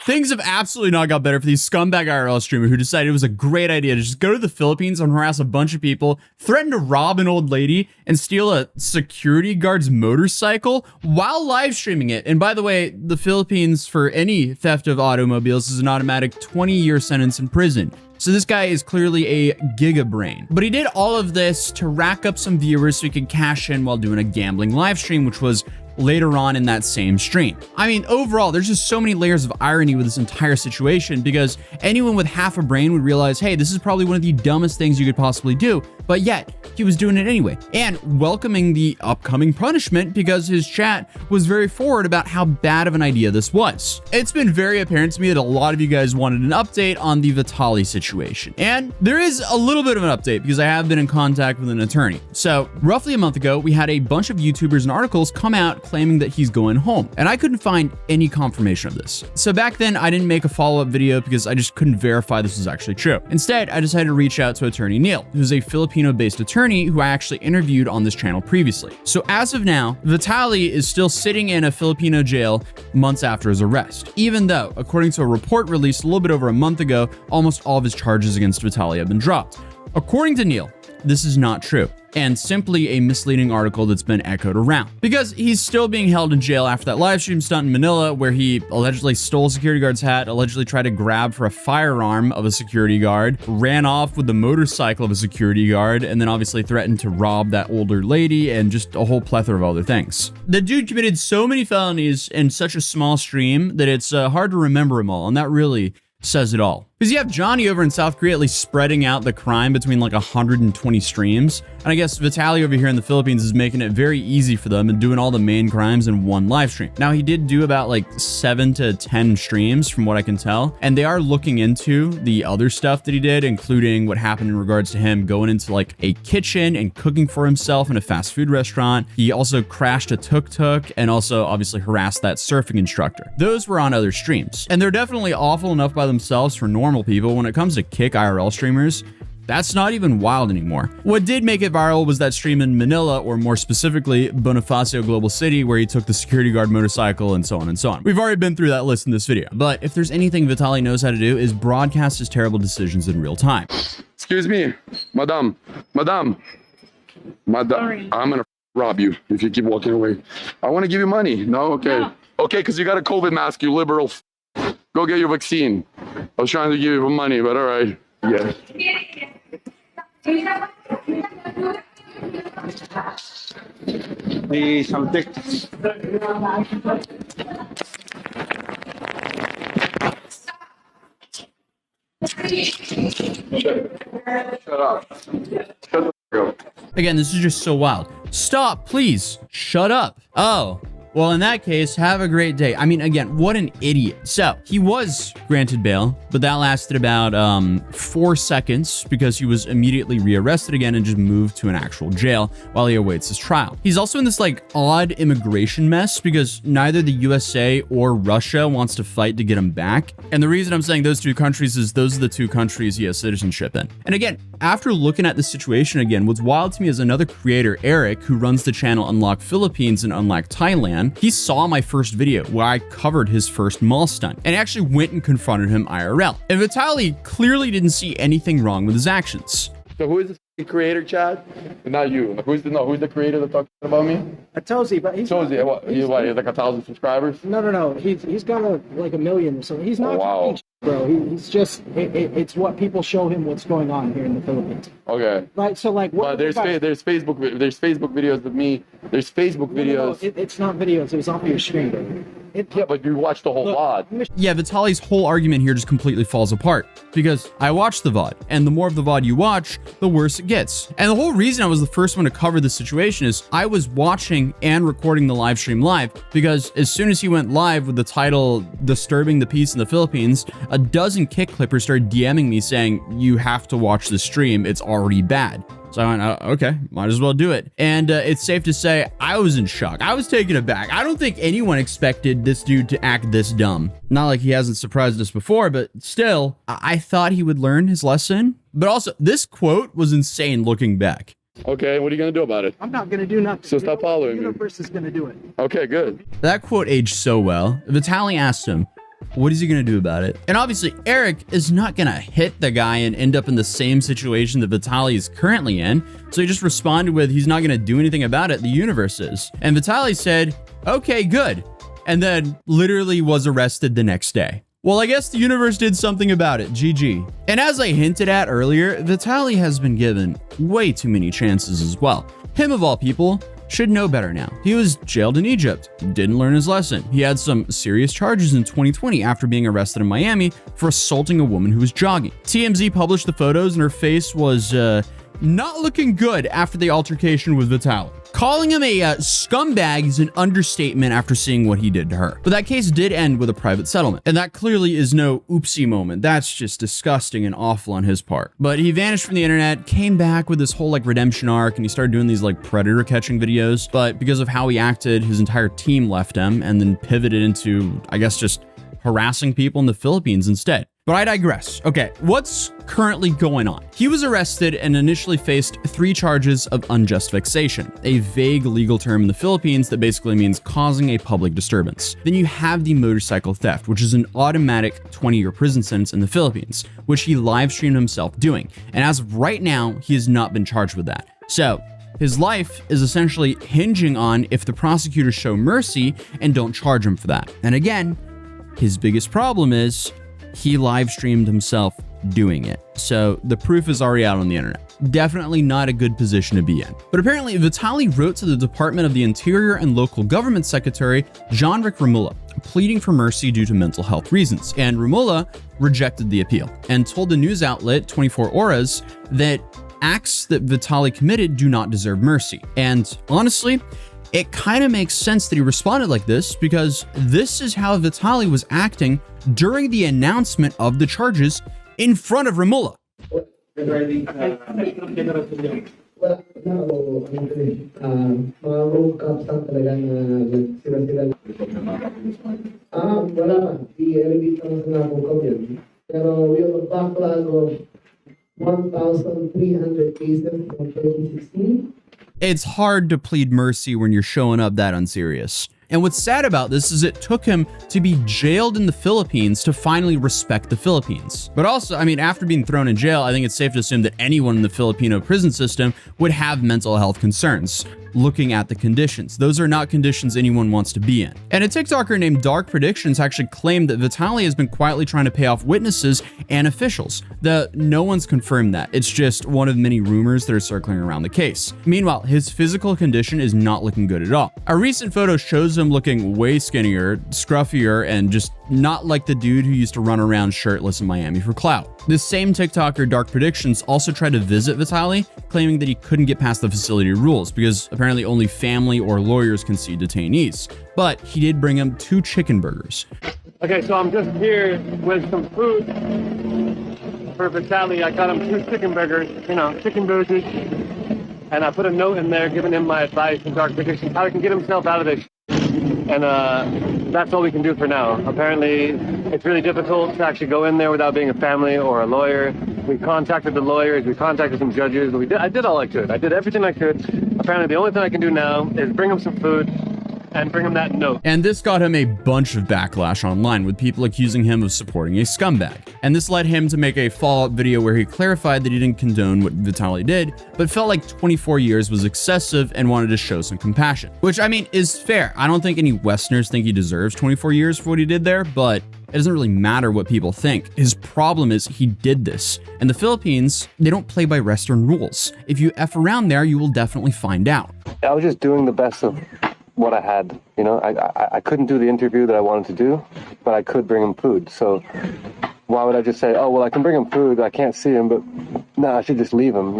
Things have absolutely not got better for the Scumbag IRL streamer who decided it was a great idea to just go to the Philippines and harass a bunch of people, threaten to rob an old lady, and steal a security guard's motorcycle while live streaming it. And by the way, the Philippines, for any theft of automobiles, is an automatic 20-year sentence in prison. So this guy is clearly a gigabrain. But he did all of this to rack up some viewers so he could cash in while doing a gambling live stream, which was later on in that same stream. I mean, overall, there's just so many layers of irony with this entire situation, because anyone with half a brain would realize, hey, this is probably one of the dumbest things you could possibly do, but yet he was doing it anyway and welcoming the upcoming punishment because his chat was very forward about how bad of an idea this was. It's been very apparent to me that a lot of you guys wanted an update on the Vitaly situation, and there is a little bit of an update because I have been in contact with an attorney. So roughly a month ago, we had a bunch of YouTubers and articles come out claiming that he's going home, and I couldn't find any confirmation of this. So back then I didn't make a follow-up video because I just couldn't verify this was actually true. Instead, I decided to reach out to attorney Neil, who's a Filipino-based attorney who I actually interviewed on this channel previously. So as of now, Vitaly is still sitting in a Filipino jail months after his arrest, even though, according to a report released a little bit over a month ago, almost all of his charges against Vitaly have been dropped. According to Neil, this is not true, and simply a misleading article that's been echoed around, because he's still being held in jail after that live stream stunt in Manila where he allegedly stole a security guard's hat, allegedly tried to grab for a firearm of a security guard, ran off with the motorcycle of a security guard, and then obviously threatened to rob that older lady, and just a whole plethora of other things. The dude committed so many felonies in such a small stream that it's hard to remember them all, and that really says it all. Because you have Johnny over in South Korea at least spreading out the crime between like 120 streams. And I guess Vitaly over here in the Philippines is making it very easy for them and doing all the main crimes in one live stream. Now, he did do about like 7 to 10 streams from what I can tell. And they are looking into the other stuff that he did, including what happened in regards to him going into like a kitchen and cooking for himself in a fast food restaurant. He also crashed a tuk-tuk and also obviously harassed that surfing instructor. Those were on other streams. And they're definitely awful enough by themselves for normal people. When it comes to kick IRL streamers, that's not even wild anymore. What did make it viral was that stream in Manila, or more specifically, Bonifacio Global City, where he took the security guard motorcycle and so on and so on. We've already been through that list in this video. But if there's anything Vitaly knows how to do, is broadcast his terrible decisions in real time. Excuse me, madam, sorry. I'm gonna rob you if you keep walking away. I want to give you money. No, okay. No. Okay, because you got a COVID mask, you liberal. Go get your vaccine. I was trying to give you money, but all right. Yeah. Shut up. Shut up. Again, this is just so wild. Stop, please. Shut up. Oh. Well, in that case, have a great day. I mean, again, what an idiot. So he was granted bail, but that lasted about 4 seconds because he was immediately rearrested again and just moved to an actual jail while he awaits his trial. He's also in this like odd immigration mess because neither the USA or Russia wants to fight to get him back. And the reason I'm saying those two countries is those are the two countries he has citizenship in. And again, after looking at this situation again, what's wild to me is another creator, Eric, who runs the channel Unlock Philippines and Unlock Thailand. He saw my first video where I covered his first mall stunt and actually went and confronted him IRL. And Vitaly clearly didn't see anything wrong with his actions. So who is the creator, Chad? Not you. Who's the creator that talking about me? Atozy, but he's Atozy. He has like 1,000 subscribers? No. He's got like 1 million or so. He's not. Oh, wow. Bro, he's just it's what people show him what's going on here in the Philippines. Okay. Right. So like, what? But there's Facebook videos of me. There's Facebook videos. No, it's not videos. It was off of your screen. Yeah, but you watched the whole VOD. Yeah, Vitaly's whole argument here just completely falls apart because I watched the VOD, and the more of the VOD you watch, the worse it gets. And the whole reason I was the first one to cover this situation is I was watching and recording the live stream live because as soon as he went live with the title "Disturbing the Peace in the Philippines," a dozen kick clippers started DMing me saying, "You have to watch the stream. It's already bad." So I went, okay, might as well do it. And it's safe to say I was in shock. I was taken aback. I don't think anyone expected this dude to act this dumb. Not like he hasn't surprised us before, but still, I thought he would learn his lesson. But also, this quote was insane looking back. Okay, what are you going to do about it? I'm not going to do nothing. So stop following me. The universe is going to do it. Okay, good. That quote aged so well. Vitaly asked him, what is he going to do about it? And obviously, Eric is not going to hit the guy and end up in the same situation that Vitaly is currently in. So he just responded with, he's not going to do anything about it. The universe is. And Vitaly said, okay, good. And then literally was arrested the next day. Well, I guess the universe did something about it. GG. And as I hinted at earlier, Vitaly has been given way too many chances as well. Him of all people should know better now. He was jailed in Egypt, didn't learn his lesson. He had some serious charges in 2020 after being arrested in Miami for assaulting a woman who was jogging. TMZ published the photos and her face was not looking good after the altercation with Vitaly. Calling him a scumbag is an understatement after seeing what he did to her. But that case did end with a private settlement. And that clearly is no oopsie moment. That's just disgusting and awful on his part. But he vanished from the internet, came back with this whole like redemption arc, and he started doing these like predator catching videos. But because of how he acted, his entire team left him and then pivoted into, I guess, just harassing people in the Philippines instead. But I digress. Okay, what's currently going on? He was arrested and initially faced 3 charges of unjust vexation, a vague legal term in the Philippines that basically means causing a public disturbance. Then you have the motorcycle theft, which is an automatic 20-year prison sentence in the Philippines, which he live streamed himself doing. And as of right now, he has not been charged with that. So his life is essentially hinging on if the prosecutors show mercy and don't charge him for that. And again, his biggest problem is he live streamed himself doing it. So the proof is already out on the internet. Definitely not a good position to be in. But apparently Vitaly wrote to the Department of the Interior and Local Government Secretary, Jean-Ric Romulo, pleading for mercy due to mental health reasons. And Romulo rejected the appeal and told the news outlet 24 Horas that acts that Vitaly committed do not deserve mercy. And honestly, it kind of makes sense that he responded like this because this is how Vitaly was acting during the announcement of the charges in front of Romulo. Pero we have a backlog of 1,300 cases from 2016. It's hard to plead mercy when you're showing up that unserious. And what's sad about this is it took him to be jailed in the Philippines to finally respect the Philippines. But also, I mean, after being thrown in jail, I think it's safe to assume that anyone in the Filipino prison system would have mental health concerns. Looking at the conditions. Those are not conditions anyone wants to be in. And a TikToker named Dark Predictions actually claimed that Vitaly has been quietly trying to pay off witnesses and officials. No one's confirmed that. It's just one of many rumors that are circling around the case. Meanwhile, his physical condition is not looking good at all. A recent photo shows him looking way skinnier, scruffier, and just not like the dude who used to run around shirtless in Miami for clout. This same TikToker, Dark Predictions, also tried to visit Vitaly, claiming that he couldn't get past the facility rules because apparently only family or lawyers can see detainees. But he did bring him 2 chicken burgers. Okay, so I'm just here with some food for Vitaly. I got him 2 chicken burgers, chicken burgers. And I put a note in there giving him my advice and Dark Predictions, how he can get himself out of this. And that's all we can do for now. Apparently, it's really difficult to actually go in there without being a family or a lawyer. We contacted the lawyers, we contacted some judges. I did all I could. I did everything I could. Apparently, the only thing I can do now is bring him some food and bring him that note. And this got him a bunch of backlash online, with people accusing him of supporting a scumbag. And this led him to make a follow-up video where he clarified that he didn't condone what Vitaly did, but felt like 24 years was excessive and wanted to show some compassion. Which, I mean, is fair. I don't think any Westerners think he deserves 24 years for what he did there, but it doesn't really matter what people think. His problem is he did this. And the Philippines, they don't play by Western rules. If you F around there, you will definitely find out. I was just doing the best of what I had. I couldn't do the interview that I wanted to do, but I could bring him food. So why would I just say, oh, well, I can bring him food, I can't see him, but no, I should just leave him,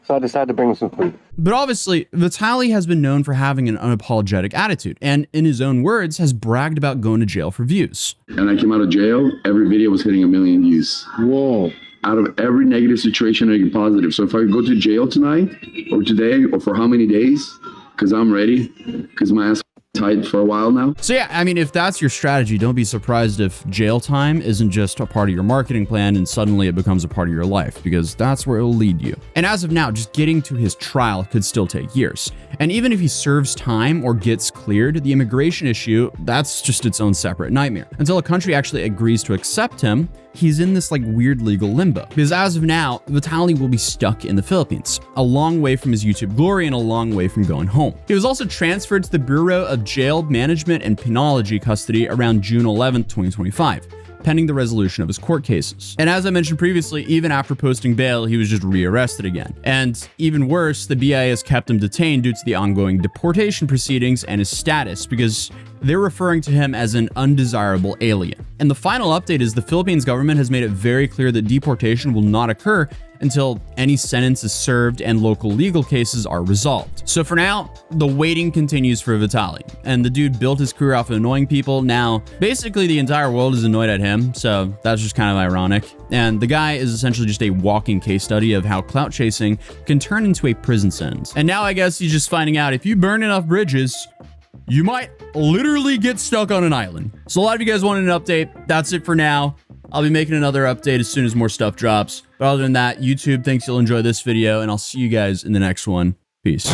So I decided to bring him some food. But obviously, Vitaly has been known for having an unapologetic attitude, and in his own words, has bragged about going to jail for views. And I came out of jail, every video was hitting 1 million views. Whoa. Out of every negative situation, I get positive. So if I go to jail tonight, or today, or for how many days, because I'm ready, because my ass tight for a while now. So yeah, I mean, if that's your strategy, don't be surprised if jail time isn't just a part of your marketing plan and suddenly it becomes a part of your life, because that's where it will lead you. And as of now, just getting to his trial could still take years. And even if he serves time or gets cleared, the immigration issue, that's just its own separate nightmare. Until a country actually agrees to accept him, he's in this like weird legal limbo. Because as of now, Vitaly will be stuck in the Philippines, a long way from his YouTube glory and a long way from going home. He was also transferred to the Bureau of Jail Management and Penology custody around June 11th, 2025. Pending the resolution of his court cases. And as I mentioned previously, even after posting bail, he was just rearrested again. And even worse, the BIA has kept him detained due to the ongoing deportation proceedings and his status, because they're referring to him as an undesirable alien. And the final update is the Philippines government has made it very clear that deportation will not occur until any sentence is served and local legal cases are resolved. So for now, the waiting continues for Vitaly. And the dude built his career off of annoying people. Now, basically the entire world is annoyed at him, so that's just kind of ironic. And the guy is essentially just a walking case study of how clout chasing can turn into a prison sentence. And now I guess he's just finding out if you burn enough bridges, you might literally get stuck on an island. So a lot of you guys wanted an update. That's it for now. I'll be making another update as soon as more stuff drops. But other than that, YouTube thinks you'll enjoy this video, and I'll see you guys in the next one. Peace.